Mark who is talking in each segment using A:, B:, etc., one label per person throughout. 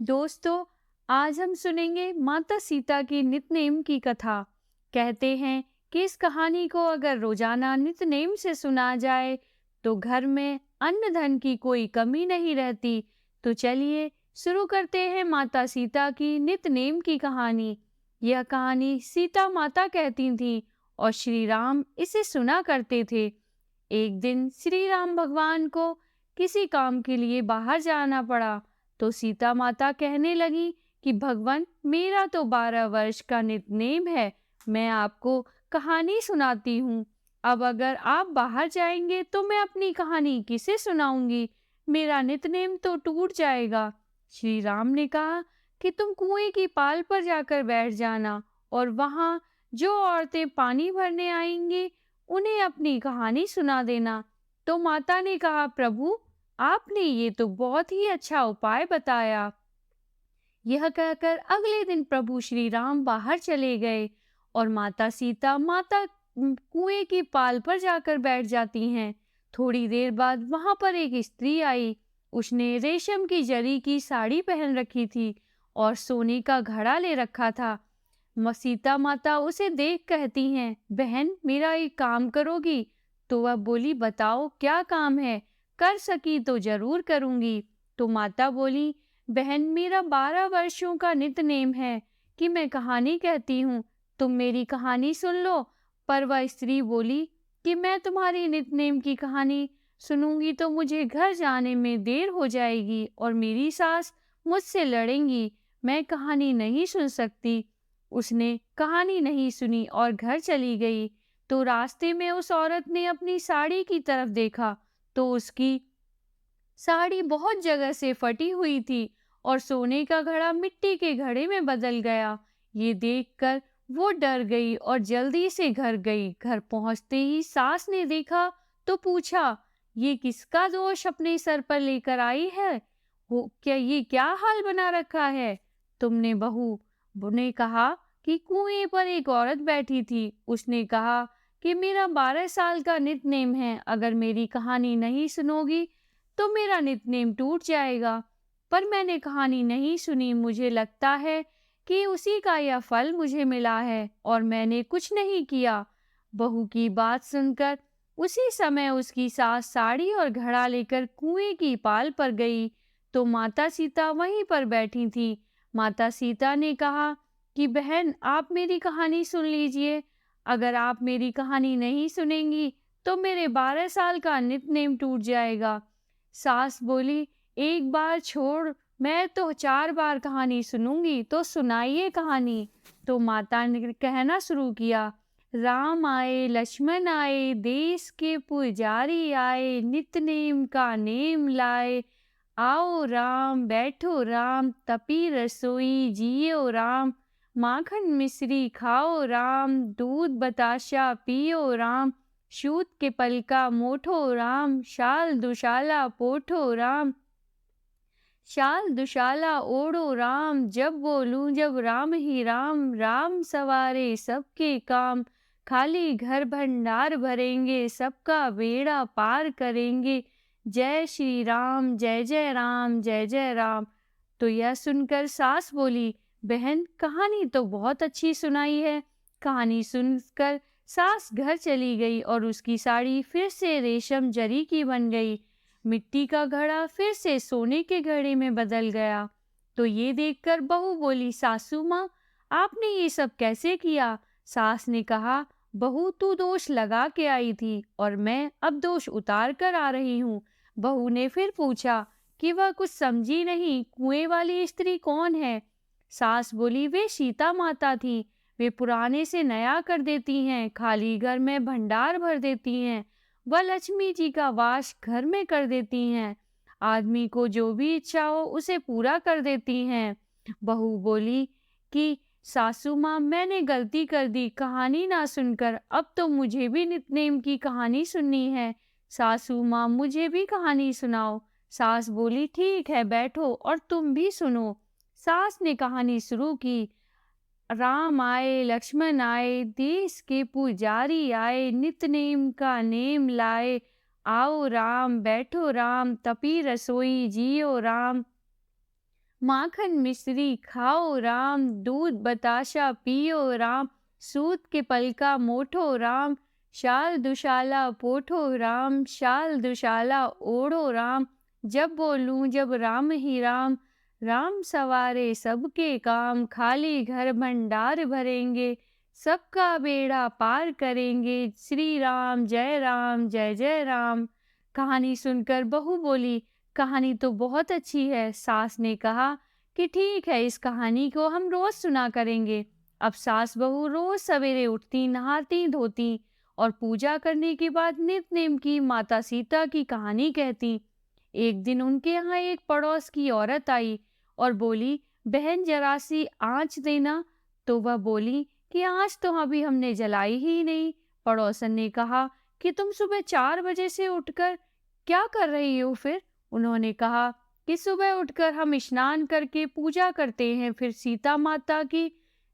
A: दोस्तों, आज हम सुनेंगे माता सीता की नित्य-नेम की कथा। कहते हैं कि इस कहानी को अगर रोजाना नित्य-नेम से सुना जाए, तो घर में अन्न-धन की कोई कमी नहीं रहती। तो चलिए शुरू करते हैं माता सीता की नित्य-नेम की कहानी। यह कहानी सीता माता कहती थीं और श्री राम इसे सुना करते थे। एक दिन श्री राम भगवान को किसी काम के लिए बाहर जाना पड़ा, तो सीता माता कहने लगी कि भगवान, मेरा तो 12 वर्ष का नित्य-नेम है, मैं आपको कहानी सुनाती हूँ। अब अगर आप बाहर जाएंगे तो मैं अपनी कहानी किसे सुनाऊंगी? मेरा नित्य-नेम तो टूट जाएगा। श्री राम ने कहा कि तुम कुएं की पाल पर जाकर बैठ जाना और वहां जो औरतें पानी भरने आएंगी उन्हें अपनी कहानी सुना देना। तो माता ने कहा, प्रभु, आपने ये तो बहुत ही अच्छा उपाय बताया। यह कहकर अगले दिन प्रभु श्री राम बाहर चले गए और माता सीता कुएं की पाल पर जाकर बैठ जाती हैं। थोड़ी देर बाद वहां पर एक स्त्री आई। उसने रेशम की जरी की साड़ी पहन रखी थी और सोने का घड़ा ले रखा था। सीता माता उसे देख कहती हैं, बहन, मेरा एक काम करोगी? तो वह बोली, बताओ क्या काम है? कर सकी तो जरूर करूंगी। तो माता बोली, बहन, मेरा 12 वर्षों का नित्य-नेम है कि मैं कहानी कहती हूँ, तुम मेरी कहानी सुन लो। पर वह स्त्री बोली कि मैं तुम्हारी नित्य-नेम की कहानी सुनूंगी तो मुझे घर जाने में देर हो जाएगी और मेरी सास मुझसे लड़ेंगी, मैं कहानी नहीं सुन सकती। उसने कहानी नहीं सुनी और घर चली गई। तो रास्ते में उस औरत ने अपनी साड़ी की तरफ देखा, तो उसकी साड़ी बहुत जगह से फटी हुई थी और सोने का घड़ा मिट्टी के घड़े में बदल गया। ये देखकर वो डर गई और जल्दी से घर गई। घर पहुंचते ही सास ने देखा तो पूछा, ये किसका दोष अपने सर पर लेकर आई है? वो क्या, ये क्या हाल बना रखा है तुमने? बहू ने कहा कि कुएं पर एक औरत बैठी थी। उसने कहा कि मेरा 12 साल का नित्य-नेम है, अगर मेरी कहानी नहीं सुनोगी तो मेरा नित्य-नेम टूट जाएगा। पर मैंने कहानी नहीं सुनी। मुझे लगता है कि उसी का यह फल मुझे मिला है और मैंने कुछ नहीं किया। बहू की बात सुनकर उसी समय उसकी सास साड़ी और घड़ा लेकर कुएं की पाल पर गई, तो माता सीता वहीं पर बैठी थी। माता सीता ने कहा कि बहन, आप मेरी कहानी सुन लीजिए। अगर आप मेरी कहानी नहीं सुनेंगी तो मेरे 12 साल का नित्य-नेम टूट जाएगा। सास बोली, एक बार छोड़, मैं तो 4 बार कहानी सुनूंगी, तो सुनाइए कहानी। तो माता ने कहना शुरू किया, राम आए, लक्ष्मण आए, देश के पुजारी आए, नित्य नेम का नेम लाए। आओ राम, बैठो राम, तपी रसोई जियो राम। माखन मिश्री खाओ राम, दूध बताशा पियो राम। सूत के पलका मोठो राम, शाल दुशाला पोठो राम। शाल दुशाला ओढ़ो राम, जब बोलूं जब राम ही राम। राम सवारे सबके काम, खाली घर भंडार भरेंगे, सबका बेड़ा पार करेंगे। जय श्री राम, जय जय राम, जय जय राम। तो यह सुनकर सास बोली, बहन, कहानी तो बहुत अच्छी सुनाई है। कहानी सुनकर सास घर चली गई और उसकी साड़ी फिर से रेशम जरी की बन गई। मिट्टी का घड़ा फिर से सोने के घड़े में बदल गया। तो ये देखकर बहू बोली, सासू माँ, आपने ये सब कैसे किया? सास ने कहा, बहू, तू दोष लगा के आई थी और मैं अब दोष उतार कर आ रही हूँ। बहू ने फिर पूछा कि वह कुछ समझी नहीं, कुएं वाली स्त्री कौन है? सास बोली, वे सीता माता थी। वे पुराने से नया कर देती हैं, खाली घर में भंडार भर देती हैं, वह लक्ष्मी जी का वास घर में कर देती हैं, आदमी को जो भी इच्छा हो उसे पूरा कर देती हैं। बहू बोली कि सासू माँ, मैंने गलती कर दी कहानी ना सुनकर, अब तो मुझे भी नित्य-नेम की कहानी सुननी है। सासू माँ, मुझे भी कहानी सुनाओ। सास बोली, ठीक है, बैठो और तुम भी सुनो। सास ने कहानी शुरू की। राम आए, लक्ष्मण आए, देश के पुजारी आए, नित्य नेम का नेम लाए। आओ राम, बैठो राम, तपी रसोई जियो राम। माखन मिश्री खाओ राम, दूध बताशा पियो राम, सूत के पलका मोठो राम, शाल दुशाला पोठो राम, शाल दुशाला ओढ़ो राम, जब बोलूं जब राम ही राम, राम सवारे सबके काम, खाली घर भंडार भरेंगे, सबका बेड़ा पार करेंगे, श्री राम जय जय राम। कहानी सुनकर बहू बोली, कहानी तो बहुत अच्छी है। सास ने कहा कि ठीक है, इस कहानी को हम रोज सुना करेंगे। अब सास बहू रोज सवेरे उठती, नहाती धोती और पूजा करने के बाद नित नेम की माता सीता की कहानी कहती। एक दिन उनके यहाँ एक पड़ोस की औरत आई और बोली, बहन जरा सी आँच देना। तो वह बोली कि आँच तो अभी हमने जलाई ही नहीं। पड़ोसन ने कहा कि तुम सुबह 4 बजे से उठकर क्या कर रही हो फिर? उन्होंने कहा कि सुबह उठकर हम स्नान करके पूजा करते हैं, फिर सीता माता की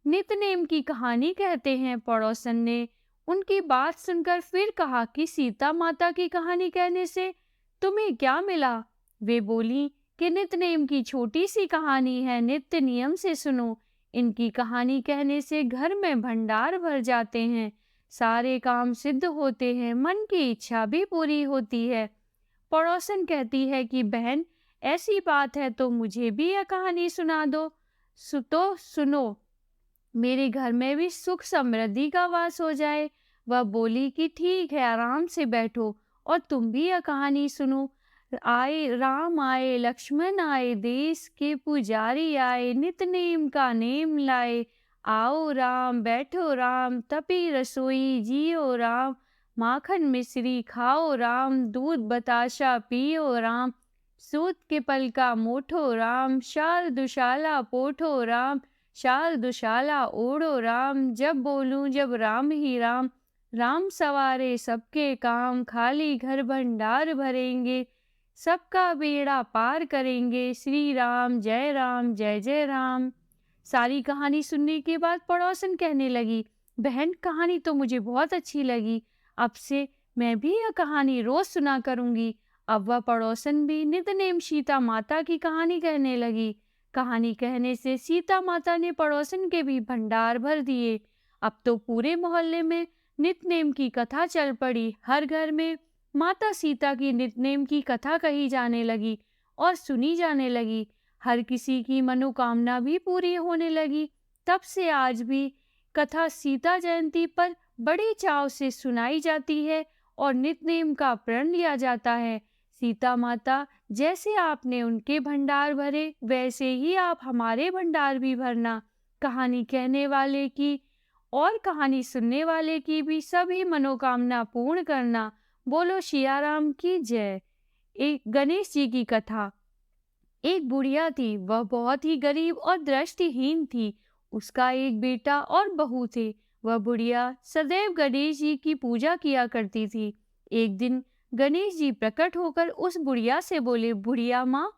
A: नित्य-नेम की कहानी कहते हैं। पड़ोसन ने उनकी बात सुनकर फिर कहा कि सीता माता की कहानी कहने से तुम्हें क्या मिला? वे बोली कि नित्य-नेम की छोटी सी कहानी है, नित्य नियम से सुनो। इनकी कहानी कहने से घर में भंडार भर जाते हैं, सारे काम सिद्ध होते हैं, मन की इच्छा भी पूरी होती है। पड़ोसन कहती है कि बहन ऐसी बात है तो मुझे भी यह कहानी सुना दो। तो सुनो, मेरे घर में भी सुख समृद्धि का वास हो जाए। वह बोली कि ठीक है, आराम से बैठो और तुम भी यह कहानी सुनो। आए राम आए लक्ष्मण आए, देश के पुजारी आए, नित नेम का नेम लाए, आओ राम बैठो राम, तपी रसोई जियो राम, माखन मिश्री खाओ राम, दूध बताशा पियो राम, सूत के पलका मोठो राम, शाल दुशाला पोठो राम, शाल दुशाला ओढ़ो राम, जब बोलूं जब राम ही राम, राम सवारे सबके काम, खाली घर भंडार भरेंगे, सबका बेड़ा पार करेंगे, श्री राम जय जय राम। सारी कहानी सुनने के बाद पड़ोसन कहने लगी, बहन कहानी तो मुझे बहुत अच्छी लगी, अब से मैं भी यह कहानी रोज सुना करूंगी। अब वह पड़ोसन भी नित नेम सीता माता की कहानी कहने लगी। कहानी कहने से सीता माता ने पड़ोसन के भी भंडार भर दिए। अब तो पूरे मोहल्ले में नित नेम की कथा चल पड़ी। हर घर में माता सीता की नित नेम की कथा कही जाने लगी और सुनी जाने लगी। हर किसी की मनोकामना भी पूरी होने लगी। तब से आज भी कथा सीता जयंती पर बड़ी चाव से सुनाई जाती है और नित नेम का प्रण लिया जाता है। सीता माता जैसे आपने उनके भंडार भरे, वैसे ही आप हमारे भंडार भी भरना। कहानी कहने वाले की और कहानी सुनने वाले की भी सभी मनोकामना पूर्ण करना। बोलो सिया राम की जय। एक गणेश जी की कथा। एक बुढ़िया थी, वह बहुत ही गरीब और दृष्टिहीन थी। उसका एक बेटा और बहू थे। वह बुढ़िया सदैव गणेश जी की पूजा किया करती थी। एक दिन गणेश जी प्रकट होकर उस बुढ़िया से बोले, बुढ़िया माँ,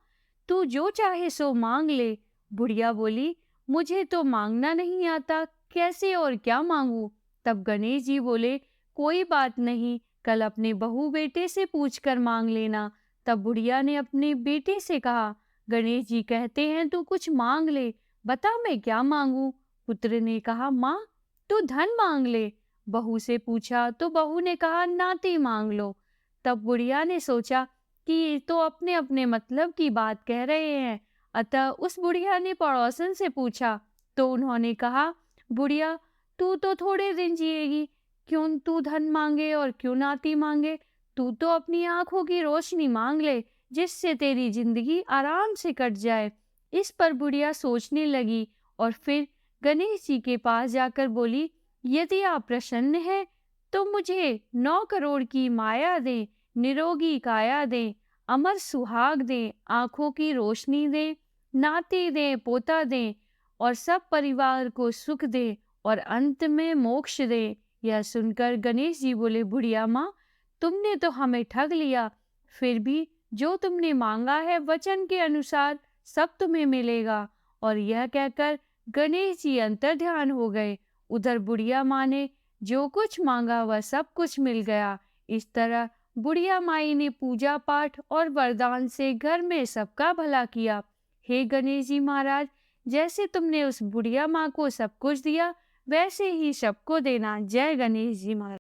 A: तू जो चाहे सो मांग ले। बुढ़िया बोली, मुझे तो मांगना नहीं आता, कैसे और क्या मांगू? तब गणेश जी बोले, कोई बात नहीं, कल अपने बहू बेटे से पूछकर मांग लेना। तब बुढ़िया ने अपने बेटे से कहा, गणेश जी कहते हैं तू कुछ मांग ले, बता मैं क्या मांगू? पुत्र ने कहा, माँ तू धन मांग ले। बहू से पूछा तो बहू ने कहा, नाती मांग लो। तब बुढ़िया ने सोचा कि ये तो अपने अपने मतलब की बात कह रहे हैं। अतः उस बुढ़िया ने पड़ोसन से पूछा तो उन्होंने कहा, बुढ़िया तू तो थोड़े दिन जिएगी, क्यों तू धन मांगे और क्यों नाती मांगे? तू तो अपनी आंखों की रोशनी मांग ले, जिससे तेरी जिंदगी आराम से कट जाए। इस पर बुढ़िया सोचने लगी और फिर गणेश जी के पास जाकर बोली, यदि आप प्रसन्न हैं तो मुझे 9 करोड़ की माया दे, निरोगी काया दे, अमर सुहाग दे, आंखों की रोशनी दे, नाती दे, पोता दे और सब परिवार को सुख दे और अंत में मोक्ष दे। यह सुनकर गणेश जी बोले, बुढ़िया माँ, तुमने तो हमें ठग लिया, फिर भी जो तुमने मांगा है वचन के अनुसार सब तुम्हें मिलेगा। और यह कहकर गणेश जी अंतर्ध्यान हो गए। उधर बुढ़िया माँ ने जो कुछ मांगा वह सब कुछ मिल गया। इस तरह बुढ़िया माई ने पूजा पाठ और वरदान से घर में सबका भला किया। हे गणेश जी महाराज, जैसे तुमने उस बुढ़िया माँ को सब कुछ दिया, वैसे ही सबको देना। जय गणेश जी महाराज।